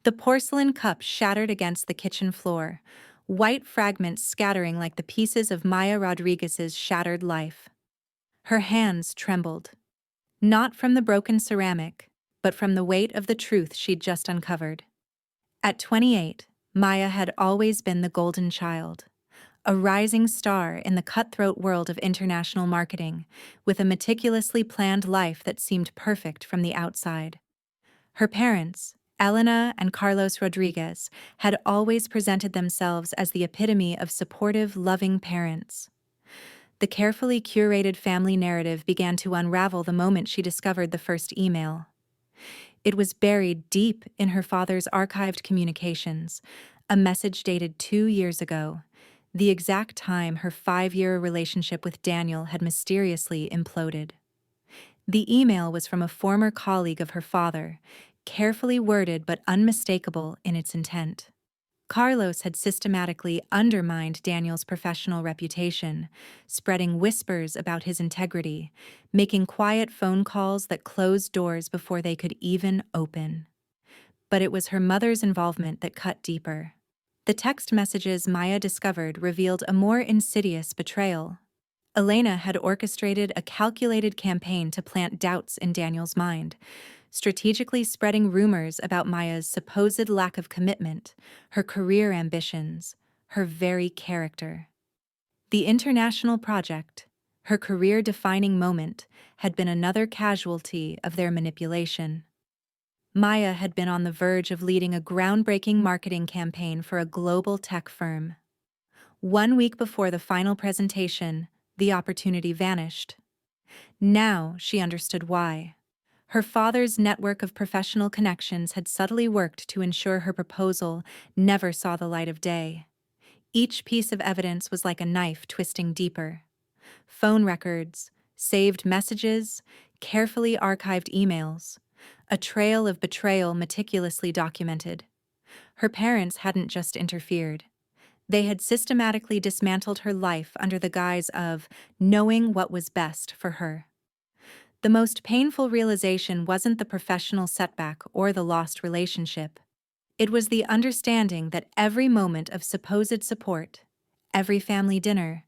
The porcelain cup shattered against the kitchen floor, white fragments scattering like the pieces of Maya Rodriguez's shattered life. Her hands trembled, not from the broken ceramic, but from the weight of the truth she'd just uncovered. At 28, Maya had always been the golden child, a rising star in the cutthroat world of international marketing, with a meticulously planned life that seemed perfect from the outside. Her parents, Elena and Carlos Rodriguez, had always presented themselves as the epitome of supportive, loving parents. The carefully curated family narrative began to unravel the moment she discovered the first email. It was buried deep in her father's archived communications, a message dated 2 years ago, the exact time her 5-year relationship with Daniel had mysteriously imploded. The email was from a former colleague of her father, carefully worded but unmistakable in its intent. Carlos had systematically undermined Daniel's professional reputation, spreading whispers about his integrity, making quiet phone calls that closed doors before they could even open. But it was her mother's involvement that cut deeper. The text messages Maya discovered revealed a more insidious betrayal. Elena had orchestrated a calculated campaign to plant doubts in Daniel's mind, strategically spreading rumors about Maya's supposed lack of commitment, her career ambitions, her very character. The international project, her career-defining moment, had been another casualty of their manipulation. Maya had been on the verge of leading a groundbreaking marketing campaign for a global tech firm. 1 week before the final presentation, the opportunity vanished. Now she understood why. Her father's network of professional connections had subtly worked to ensure her proposal never saw the light of day. Each piece of evidence was like a knife twisting deeper. Phone records, saved messages, carefully archived emails, a trail of betrayal meticulously documented. Her parents hadn't just interfered. They had systematically dismantled her life under the guise of knowing what was best for her. The most painful realization wasn't the professional setback or the lost relationship. It was the understanding that every moment of supposed support, every family dinner,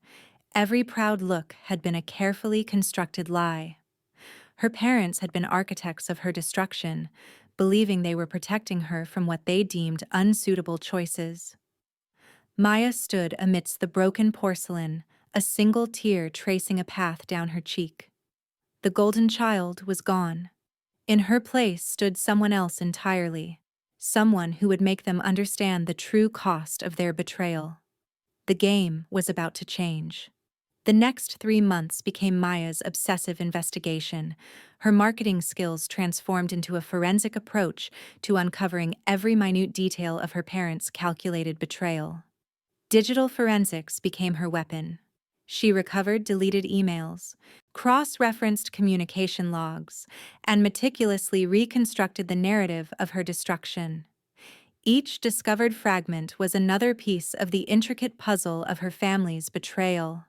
every proud look had been a carefully constructed lie. Her parents had been architects of her destruction, believing they were protecting her from what they deemed unsuitable choices. Maya stood amidst the broken porcelain, a single tear tracing a path down her cheek. The golden child was gone. In her place stood someone else entirely, someone who would make them understand the true cost of their betrayal. The game was about to change. The next 3 months became Maya's obsessive investigation, her marketing skills transformed into a forensic approach to uncovering every minute detail of her parents' calculated betrayal. Digital forensics became her weapon. She recovered deleted emails, cross-referenced communication logs, and meticulously reconstructed the narrative of her destruction. Each discovered fragment was another piece of the intricate puzzle of her family's betrayal.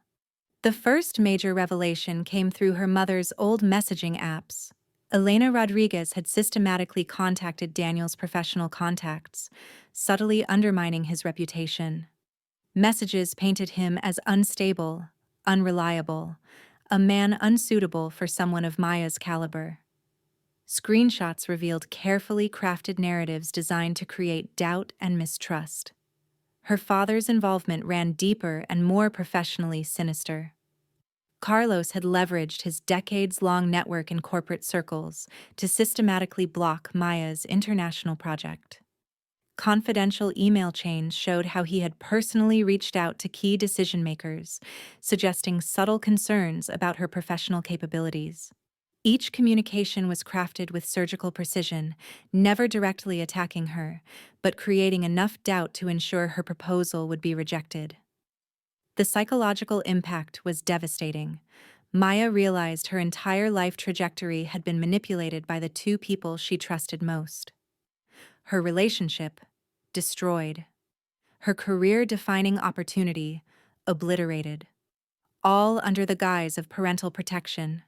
The first major revelation came through her mother's old messaging apps. Elena Rodriguez had systematically contacted Daniel's professional contacts, subtly undermining his reputation. Messages painted him as unstable, unreliable, a man unsuitable for someone of Maya's caliber. Screenshots revealed carefully crafted narratives designed to create doubt and mistrust. Her father's involvement ran deeper and more professionally sinister. Carlos had leveraged his decades-long network in corporate circles to systematically block Maya's international project. Confidential email chains showed how he had personally reached out to key decision-makers, suggesting subtle concerns about her professional capabilities. Each communication was crafted with surgical precision, never directly attacking her, but creating enough doubt to ensure her proposal would be rejected. The psychological impact was devastating. Maya realized her entire life trajectory had been manipulated by the two people she trusted most. Her relationship, destroyed. Her career-defining opportunity, obliterated. All under the guise of parental protection.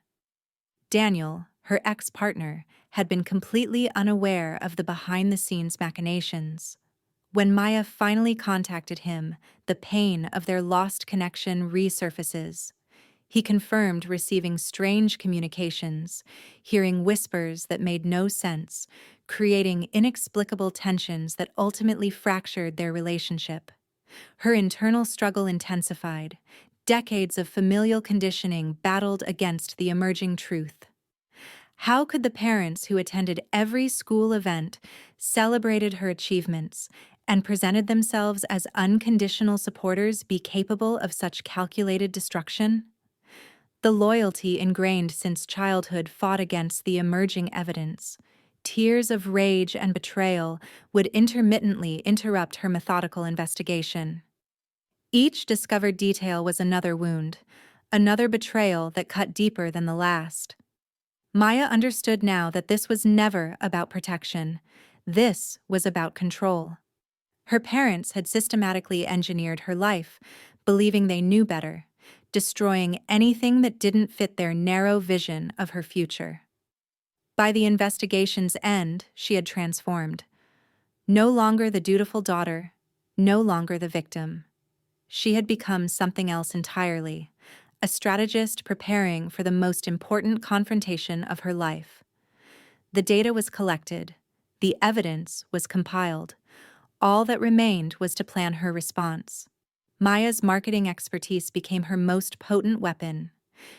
Daniel, her ex-partner, had been completely unaware of the behind-the-scenes machinations. When Maya finally contacted him, the pain of their lost connection resurfaces. He confirmed receiving strange communications, hearing whispers that made no sense, creating inexplicable tensions that ultimately fractured their relationship. Her internal struggle intensified. Decades of familial conditioning battled against the emerging truth. How could the parents who attended every school event, celebrated her achievements, and presented themselves as unconditional supporters be capable of such calculated destruction? The loyalty ingrained since childhood fought against the emerging evidence. Tears of rage and betrayal would intermittently interrupt her methodical investigation. Each discovered detail was another wound, another betrayal that cut deeper than the last. Maya understood now that this was never about protection. This was about control. Her parents had systematically engineered her life, believing they knew better, destroying anything that didn't fit their narrow vision of her future. By the investigation's end, she had transformed. No longer the dutiful daughter, no longer the victim. She had become something else entirely, a strategist preparing for the most important confrontation of her life. The data was collected, the evidence was compiled. All that remained was to plan her response. Maya's marketing expertise became her most potent weapon.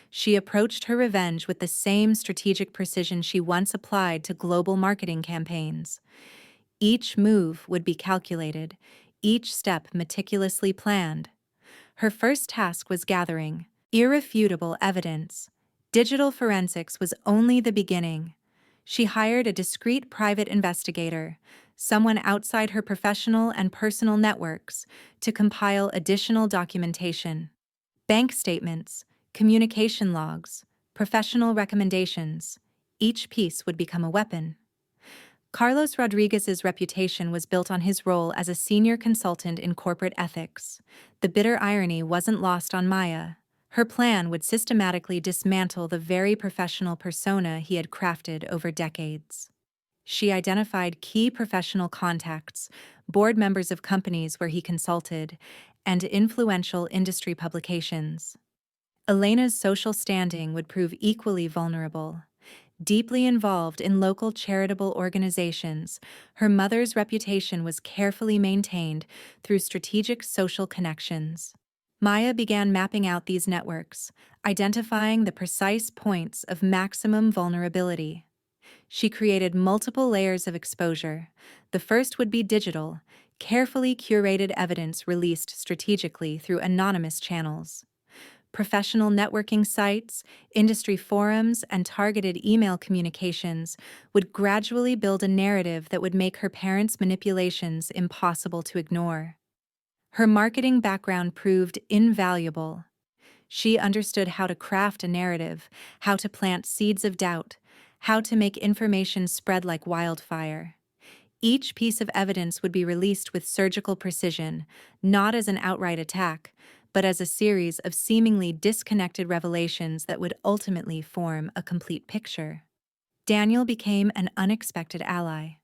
She approached her revenge with the same strategic precision she once applied to global marketing campaigns. Each move would be calculated, each step meticulously planned. Her first task was gathering irrefutable evidence. Digital forensics was only the beginning. She hired a discreet private investigator, someone outside her professional and personal networks, to compile additional documentation. Bank statements, communication logs, professional recommendations. Each piece would become a weapon. Carlos Rodriguez's reputation was built on his role as a senior consultant in corporate ethics. The bitter irony wasn't lost on Maya. Her plan would systematically dismantle the very professional persona he had crafted over decades. She identified key professional contacts, board members of companies where he consulted, and influential industry publications. Elena's social standing would prove equally vulnerable. Deeply involved in local charitable organizations, her mother's reputation was carefully maintained through strategic social connections. Maya began mapping out these networks, identifying the precise points of maximum vulnerability. She created multiple layers of exposure. The first would be digital, carefully curated evidence released strategically through anonymous channels. Professional networking sites, industry forums, and targeted email communications would gradually build a narrative that would make her parents' manipulations impossible to ignore. Her marketing background proved invaluable. She understood how to craft a narrative, how to plant seeds of doubt, how to make information spread like wildfire. Each piece of evidence would be released with surgical precision, not as an outright attack, but as a series of seemingly disconnected revelations that would ultimately form a complete picture. Daniel became an unexpected ally.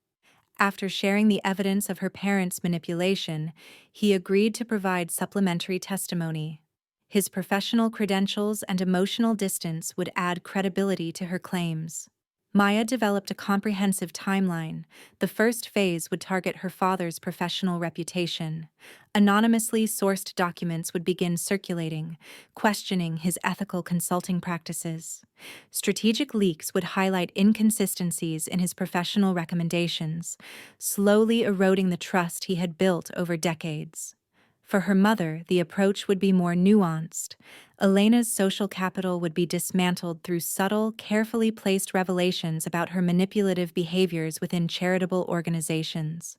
After sharing the evidence of her parents' manipulation, he agreed to provide supplementary testimony. His professional credentials and emotional distance would add credibility to her claims. Maya developed a comprehensive timeline. The first phase would target her father's professional reputation. Anonymously sourced documents would begin circulating, questioning his ethical consulting practices. Strategic leaks would highlight inconsistencies in his professional recommendations, slowly eroding the trust he had built over decades. For her mother, the approach would be more nuanced. Elena's social capital would be dismantled through subtle, carefully placed revelations about her manipulative behaviors within charitable organizations.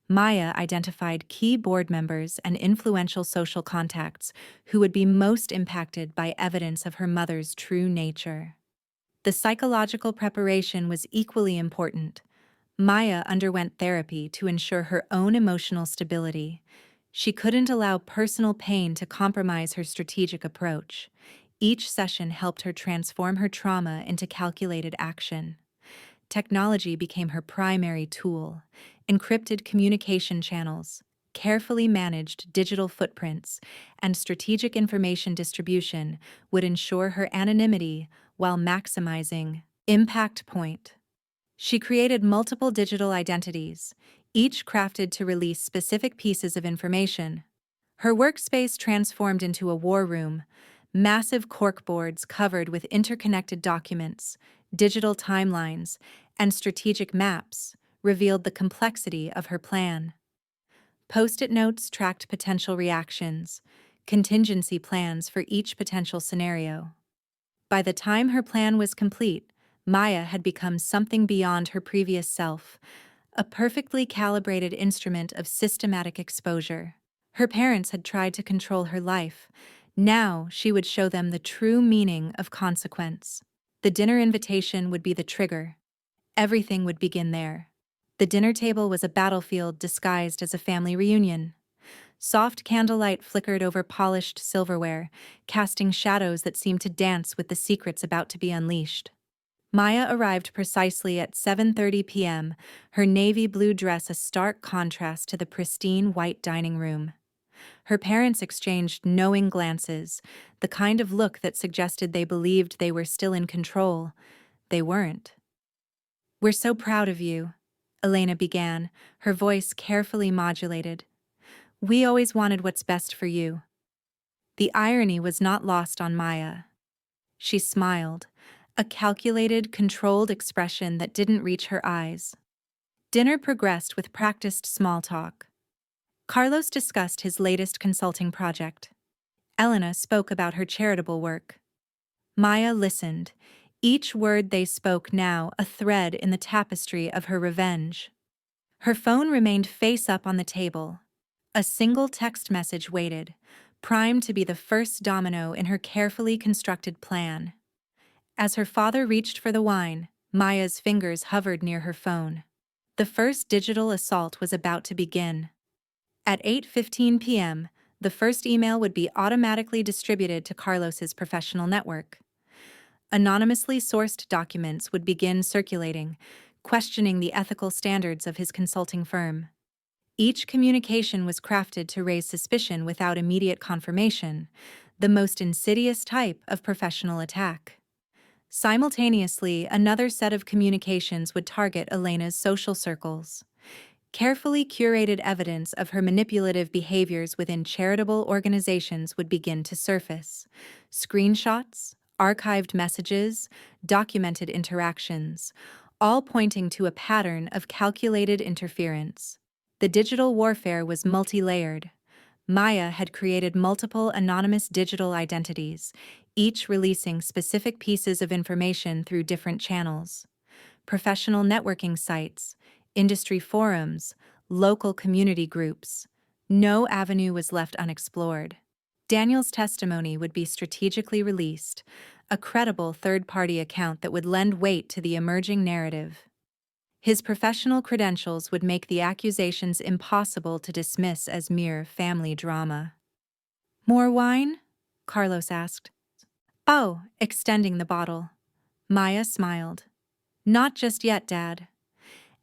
Maya identified key board members and influential social contacts who would be most impacted by evidence of her mother's true nature. The psychological preparation was equally important. Maya underwent therapy to ensure her own emotional stability. She couldn't allow personal pain to compromise her strategic approach. Each session helped her transform her trauma into calculated action. Technology became her primary tool. Encrypted communication channels, carefully managed digital footprints, and strategic information distribution would ensure her anonymity while maximizing impact point. She created multiple digital identities, each crafted to release specific pieces of information. Her workspace transformed into a war room, massive corkboards covered with interconnected documents, digital timelines, and strategic maps revealed the complexity of her plan. Post-it notes tracked potential reactions, contingency plans for each potential scenario. By the time her plan was complete, Maya had become something beyond her previous self, a perfectly calibrated instrument of systematic exposure. Her parents had tried to control her life. Now she would show them the true meaning of consequence. The dinner invitation would be the trigger. Everything would begin there. The dinner table was a battlefield disguised as a family reunion. Soft candlelight flickered over polished silverware, casting shadows that seemed to dance with the secrets about to be unleashed. Maya arrived precisely at 7:30 p.m., her navy blue dress a stark contrast to the pristine white dining room. Her parents exchanged knowing glances, the kind of look that suggested they believed they were still in control. They weren't. "We're so proud of you," Elena began, her voice carefully modulated. "We always wanted what's best for you." The irony was not lost on Maya. She smiled, a calculated, controlled expression that didn't reach her eyes. Dinner progressed with practiced small talk. Carlos discussed his latest consulting project. Elena spoke about her charitable work. Maya listened, each word they spoke now a thread in the tapestry of her revenge. Her phone remained face up on the table. A single text message waited, primed to be the first domino in her carefully constructed plan. As her father reached for the wine, Maya's fingers hovered near her phone. The first digital assault was about to begin. At 8:15 p.m., the first email would be automatically distributed to Carlos's professional network. Anonymously sourced documents would begin circulating, questioning the ethical standards of his consulting firm. Each communication was crafted to raise suspicion without immediate confirmation, the most insidious type of professional attack. Simultaneously, another set of communications would target Elena's social circles. Carefully curated evidence of her manipulative behaviors within charitable organizations would begin to surface. Screenshots, archived messages, documented interactions, all pointing to a pattern of calculated interference. The digital warfare was multi-layered. Maya had created multiple anonymous digital identities, each releasing specific pieces of information through different channels. Professional networking sites, industry forums, local community groups. No avenue was left unexplored. Daniel's testimony would be strategically released, a credible third-party account that would lend weight to the emerging narrative. His professional credentials would make the accusations impossible to dismiss as mere family drama. "More wine?" Carlos asked. "Oh," extending the bottle. Maya smiled. "Not just yet, Dad."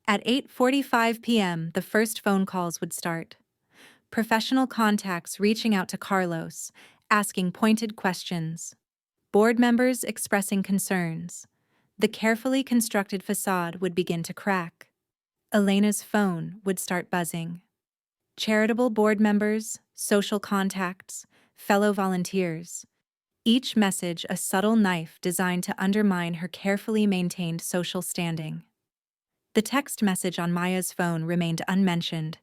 At 8:45 p.m., the first phone calls would start. Professional contacts reaching out to Carlos, asking pointed questions. Board members expressing concerns. The carefully constructed facade would begin to crack. Elena's phone would start buzzing. Charitable board members, social contacts, fellow volunteers. Each message a subtle knife designed to undermine her carefully maintained social standing. The text message on Maya's phone remained unmentioned.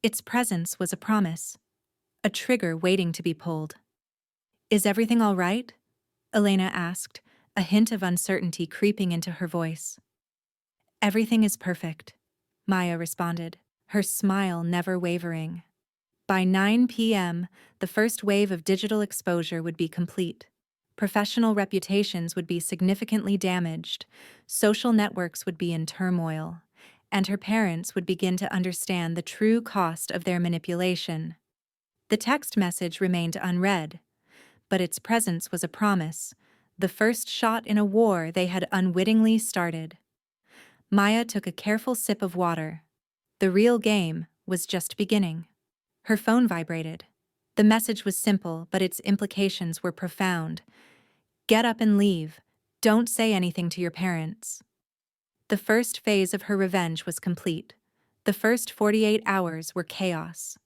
Its presence was a promise, a trigger waiting to be pulled. "Is everything all right?" Elena asked, a hint of uncertainty creeping into her voice. "Everything is perfect," Maya responded, her smile never wavering. By 9 p.m., the first wave of digital exposure would be complete. Professional reputations would be significantly damaged, social networks would be in turmoil, and her parents would begin to understand the true cost of their manipulation. The text message remained unread, but its presence was a promise, the first shot in a war they had unwittingly started. Maya took a careful sip of water. The real game was just beginning. Her phone vibrated. The message was simple, but its implications were profound. Get up and leave. Don't say anything to your parents. The first phase of her revenge was complete. The first 48 hours were chaos.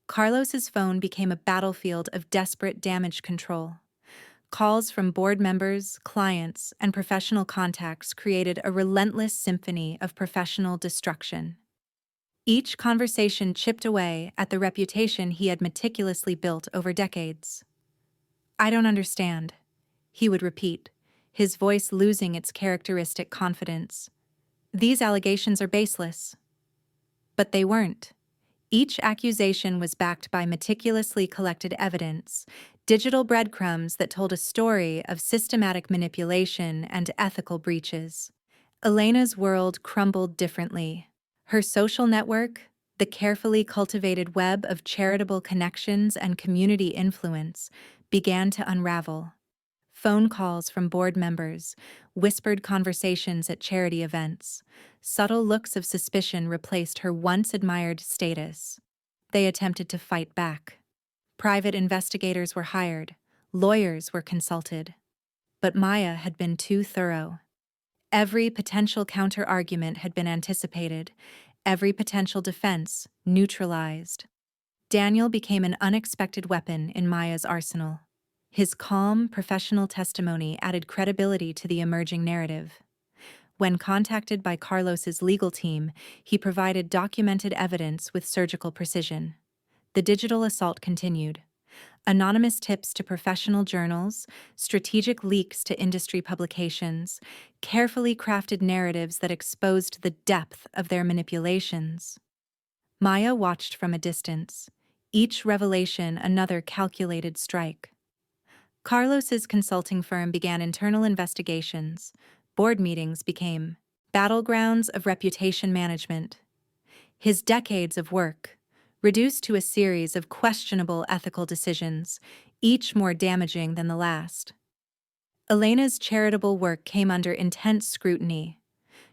Carlos's phone became a battlefield of desperate damage control. Calls from board members, clients, and professional contacts created a relentless symphony of professional destruction. Each conversation chipped away at the reputation he had meticulously built over decades. "I don't understand," he would repeat, his voice losing its characteristic confidence. "These allegations are baseless." But they weren't. Each accusation was backed by meticulously collected evidence, digital breadcrumbs that told a story of systematic manipulation and ethical breaches. Elena's world crumbled differently. Her social network, the carefully cultivated web of charitable connections and community influence, began to unravel. Phone calls from board members, whispered conversations at charity events, subtle looks of suspicion replaced her once admired status. They attempted to fight back. Private investigators were hired, lawyers were consulted. But Maya had been too thorough. Every potential counter-argument had been anticipated, every potential defense neutralized. Daniel became an unexpected weapon in Maya's arsenal. His calm, professional testimony added credibility to the emerging narrative. When contacted by Carlos's legal team, he provided documented evidence with surgical precision. The digital assault continued. Anonymous tips to professional journals, strategic leaks to industry publications, carefully crafted narratives that exposed the depth of their manipulations. Maya watched from a distance, each revelation another calculated strike. Carlos's consulting firm began internal investigations. Board meetings became battlegrounds of reputation management. His decades of work, reduced to a series of questionable ethical decisions, each more damaging than the last. Elena's charitable work came under intense scrutiny.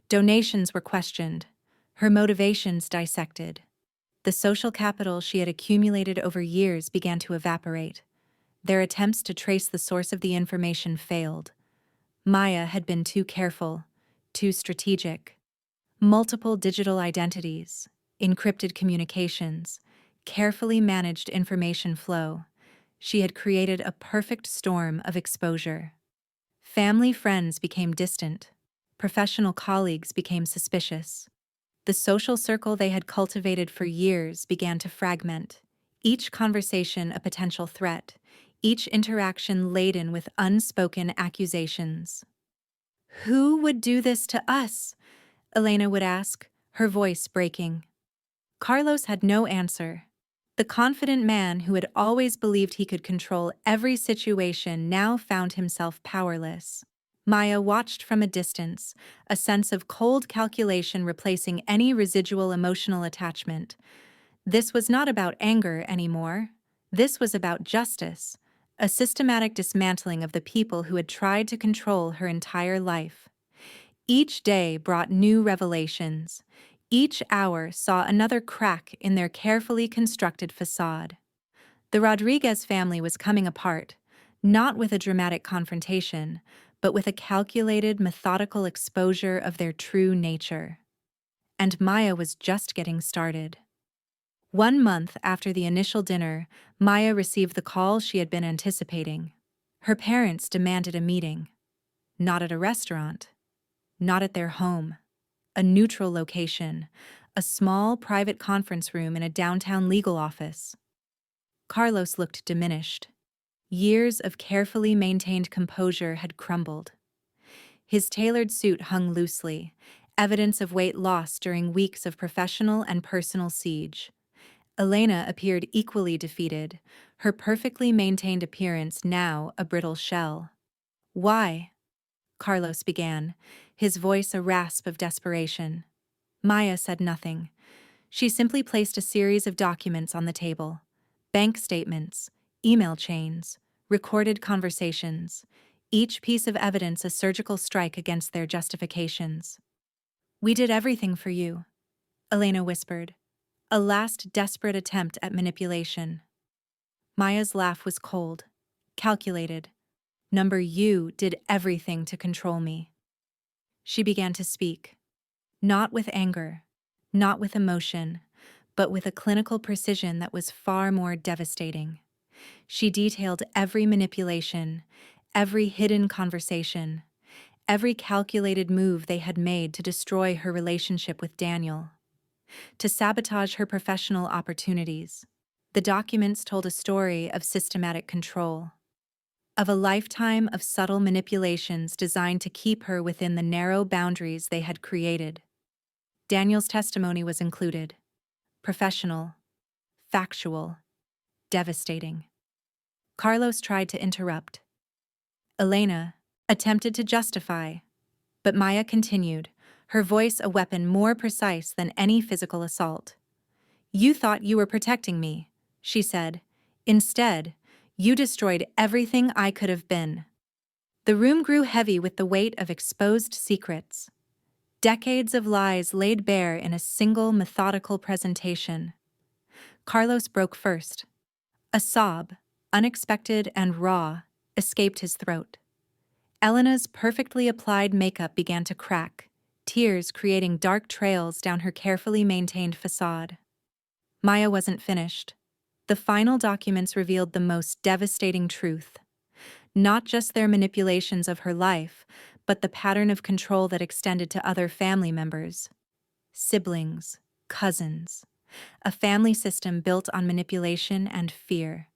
Donations were questioned, her motivations dissected. The social capital she had accumulated over years began to evaporate. Their attempts to trace the source of the information failed. Maya had been too careful, too strategic. Multiple digital identities, encrypted communications, carefully managed information flow. She had created a perfect storm of exposure. Family friends became distant. Professional colleagues became suspicious. The social circle they had cultivated for years began to fragment, each conversation a potential threat, each interaction laden with unspoken accusations. "Who would do this to us?" Elena would ask, her voice breaking. Carlos had no answer. The confident man who had always believed he could control every situation now found himself powerless. Maya watched from a distance, a sense of cold calculation replacing any residual emotional attachment. This was not about anger anymore. This was about justice, a systematic dismantling of the people who had tried to control her entire life. Each day brought new revelations. Each hour saw another crack in their carefully constructed facade. The Rodriguez family was coming apart, not with a dramatic confrontation, but with a calculated, methodical exposure of their true nature. And Maya was just getting started. 1 month after the initial dinner, Maya received the call she had been anticipating. Her parents demanded a meeting. Not at a restaurant. Not at their home. A neutral location. A small, private conference room in a downtown legal office. Carlos looked diminished. Years of carefully maintained composure had crumbled. His tailored suit hung loosely, evidence of weight lost during weeks of professional and personal siege. Elena appeared equally defeated, her perfectly maintained appearance now a brittle shell. "Why?" Carlos began, his voice a rasp of desperation. Maya said nothing. She simply placed a series of documents on the table. Bank statements, email chains, recorded conversations, each piece of evidence a surgical strike against their justifications. "We did everything for you," Elena whispered, a last desperate attempt at manipulation. Maya's laugh was cold, calculated. "Number you did everything to control me." She began to speak, not with anger, not with emotion, but with a clinical precision that was far more devastating. She detailed every manipulation, every hidden conversation, every calculated move they had made to destroy her relationship with Daniel, to sabotage her professional opportunities. The documents told a story of systematic control, of a lifetime of subtle manipulations designed to keep her within the narrow boundaries they had created. Daniel's testimony was included. Professional, factual, devastating. Carlos tried to interrupt. Elena attempted to justify, but Maya continued, her voice a weapon more precise than any physical assault. "You thought you were protecting me," she said. "Instead, you destroyed everything I could have been." The room grew heavy with the weight of exposed secrets. Decades of lies laid bare in a single methodical presentation. Carlos broke first. A sob, unexpected and raw, escaped his throat. Elena's perfectly applied makeup began to crack, tears creating dark trails down her carefully maintained facade. Maya wasn't finished. The final documents revealed the most devastating truth. Not just their manipulations of her life, but the pattern of control that extended to other family members. Siblings, cousins. A family system built on manipulation and fear.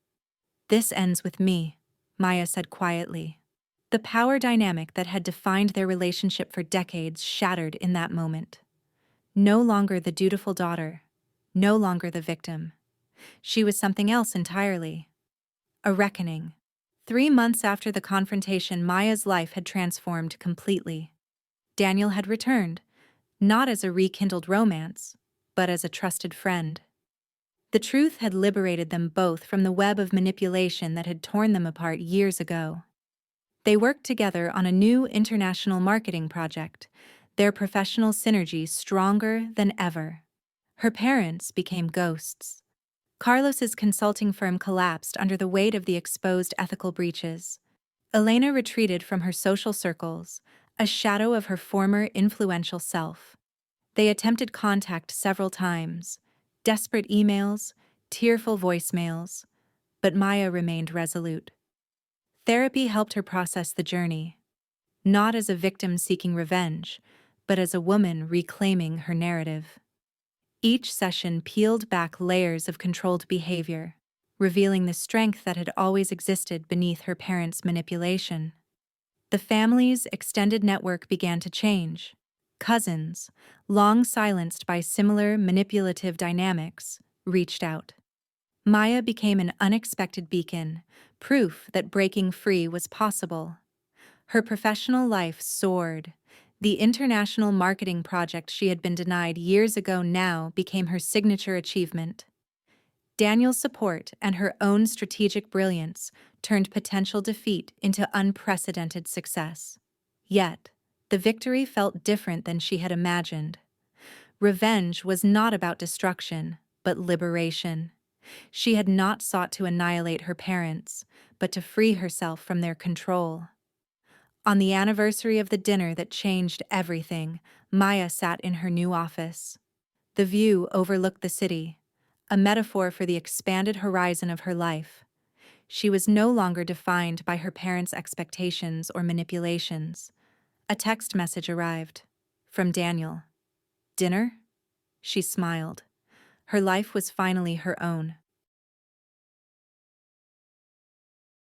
"This ends with me," Maya said quietly. The power dynamic that had defined their relationship for decades shattered in that moment. No longer the dutiful daughter, no longer the victim. She was something else entirely. A reckoning. 3 months after the confrontation, Maya's life had transformed completely. Daniel had returned, not as a rekindled romance, but as a trusted friend. The truth had liberated them both from the web of manipulation that had torn them apart years ago. They worked together on a new international marketing project, their professional synergy stronger than ever. Her parents became ghosts. Carlos's consulting firm collapsed under the weight of the exposed ethical breaches. Elena retreated from her social circles, a shadow of her former influential self. They attempted contact several times, desperate emails, tearful voicemails, but Maya remained resolute. Therapy helped her process the journey, not as a victim seeking revenge, but as a woman reclaiming her narrative. Each session peeled back layers of controlled behavior, revealing the strength that had always existed beneath her parents' manipulation. The family's extended network began to change. Cousins, long silenced by similar manipulative dynamics, reached out. Maya became an unexpected beacon, proof that breaking free was possible. Her professional life soared. The international marketing project she had been denied years ago now became her signature achievement. Daniel's support and her own strategic brilliance turned potential defeat into unprecedented success. Yet, the victory felt different than she had imagined. Revenge was not about destruction, but liberation. She had not sought to annihilate her parents, but to free herself from their control. On the anniversary of the dinner that changed everything, Maya sat in her new office. The view overlooked the city, a metaphor for the expanded horizon of her life. She was no longer defined by her parents' expectations or manipulations. A text message arrived. From Daniel. "Dinner?" She smiled. Her life was finally her own.